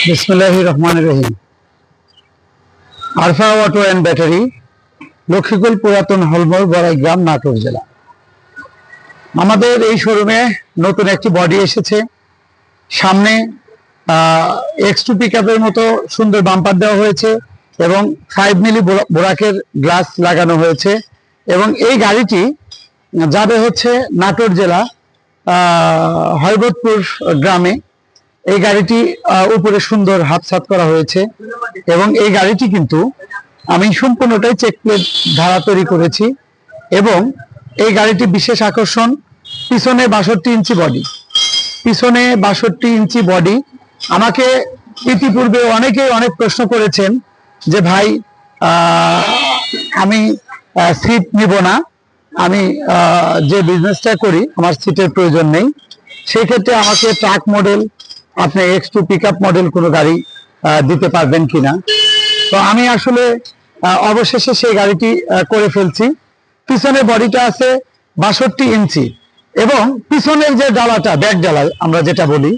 বিসমিল্লাহির রহমানির রহিম। Arfa auto and battery, Lakshmikul পুরাতন হলমোর, বড়াইগ্রাম, নাটোর জেলা। আমাদের এই শোরুমে নতুন একটি বডি এসেছে। সামনে X2 পিকআপের মতো সুন্দর বাম্পার দেওয়া হয়েছে এবং 5 মিলি বোরাকের গ্লাস লাগানো হয়েছে এবং এই গাড়িটি যাবে হচ্ছে নাটোর জেলা হরবতপুর গ্রামে। এই গাড়িটি উপরে সুন্দর হাফসাত করা হয়েছে এবং এই গাড়িটি কিন্তু আমি সম্পূর্ণটাই চেক প্লেট ধারা তৈরি করেছি এবং এই গাড়িটি বিশেষ আকর্ষণ, পিছনে 62 ইঞ্চি বডি। পিছনে 62 ইঞ্চি বডি। আমাকে ইতিপূর্বে অনেকেই অনেক প্রশ্ন করেছেন যে ভাই আমি সিট নিব না, আমি যে বিজনেসটা করি আমার সিটের প্রয়োজন নেই, সেই ক্ষেত্রে আমাকে ট্রাক মডেল, আপনি X2 পিকআপ মডেল কোনো গাড়ি দিতে পারবেন কিনা। তো আমি আসলে অবশেষে সেই গাড়িটি করে ফেলছি। পিছনের বডিটা আছে 62 ইঞ্চি এবং পিছনের যে ডালাটা, ব্যাক ডালা আমরা যেটা বলি,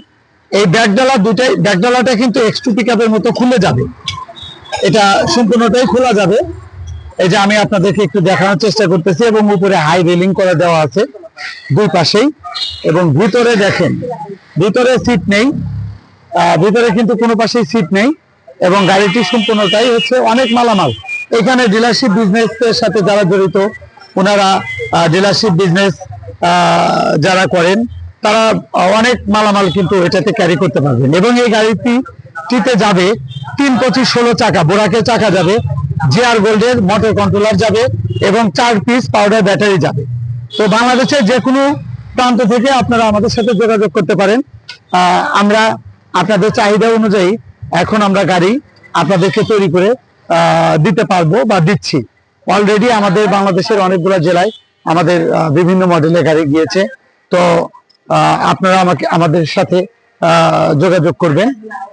এই ব্যাক ডালাটা কিন্তু X2 পিকআপের মতো খুলে যাবে। এটা সম্পূর্ণটাই খোলা যাবে। এই যে আমি আপনাদেরকে একটু দেখানোর চেষ্টা করতেছি এবং উপরে হাই রেলিং করে দেওয়া আছে দুই পাশেই। এবং ভিতরে দেখেন, ভিতরে সিট নেই, ভিতরে কিন্তু কোনো পাশেই সিট নেই এবং গাড়িটি সম্পূর্ণটাই হচ্ছে অনেক মালামাল। এখানে ডিলারশিপ বিজনেসের সাথে যারা জড়িত, ওনারা ডিলারশিপ বিজনেস যারা করেন, তারা অনেক মালামাল কিন্তু এটাতে ক্যারি করতে পারবেন। এবং এই গাড়িটিতে যাবে 3-25-16 চাকা, বোরাকের চাকা যাবে, জিআর গোল্ডের মোটর কন্ট্রোলার যাবে এবং 4 পিস পাউডার ব্যাটারি যাবে। তো বাংলাদেশের যে কোনো প্রান্ত থেকে আপনারা আমাদের সাথে যোগাযোগ করতে পারেন। আমরা আপনাদের চাহিদা অনুযায়ী এখন আমরা গাড়ি আপনাদেরকে তৈরি করে দিতে পারবো বা দিচ্ছি। অলরেডি আমাদের বাংলাদেশের অনেকগুলো জেলায় আমাদের বিভিন্ন মডেলের গাড়ি গিয়েছে। তো আপনারা আমাদের সাথে যোগাযোগ করবেন।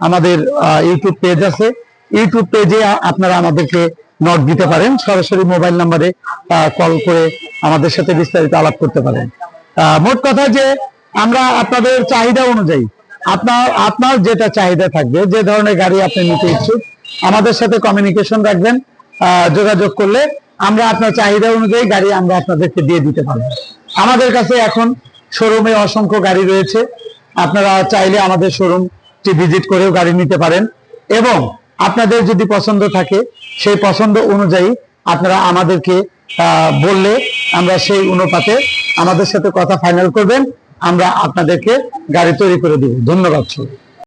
আমাদের ইউটিউব পেজ আছে, ইউটিউব পেজে আপনারা আমাদেরকে নক দিতে পারেন, সরাসরি মোবাইল নাম্বারে কল করে আমাদের সাথে বিস্তারিত আলাপ করতে পারেন। মোট কথা যে আমরা আপনাদের চাহিদা অনুযায়ী, আপনার যেটা চাহিদা থাকবে, যে ধরনের গাড়ি আপনি নিতে ইচ্ছুক, আমাদের সাথে কমিউনিকেশন রাখবেন। যোগাযোগ করলে আমরা আপনার চাহিদা অনুযায়ী গাড়ি আমরা আপনাদেরকে দিয়ে দিতে পারবো। আমাদের কাছে এখন শোরুমে অসংখ্য গাড়ি রয়েছে, আপনারা চাইলে আমাদের শোরুমটি ভিজিট করেও গাড়ি নিতে পারেন এবং আপনাদের যদি পছন্দ থাকে, সেই পছন্দ অনুযায়ী আপনারা আমাদেরকে বললে আমরা সেই অনুপাতে আমাদের সাথে কথা ফাইনাল করবেন, আমরা আপনাদেরকে গাড়ি তৈরি করে দেব। ধন্যবাদ।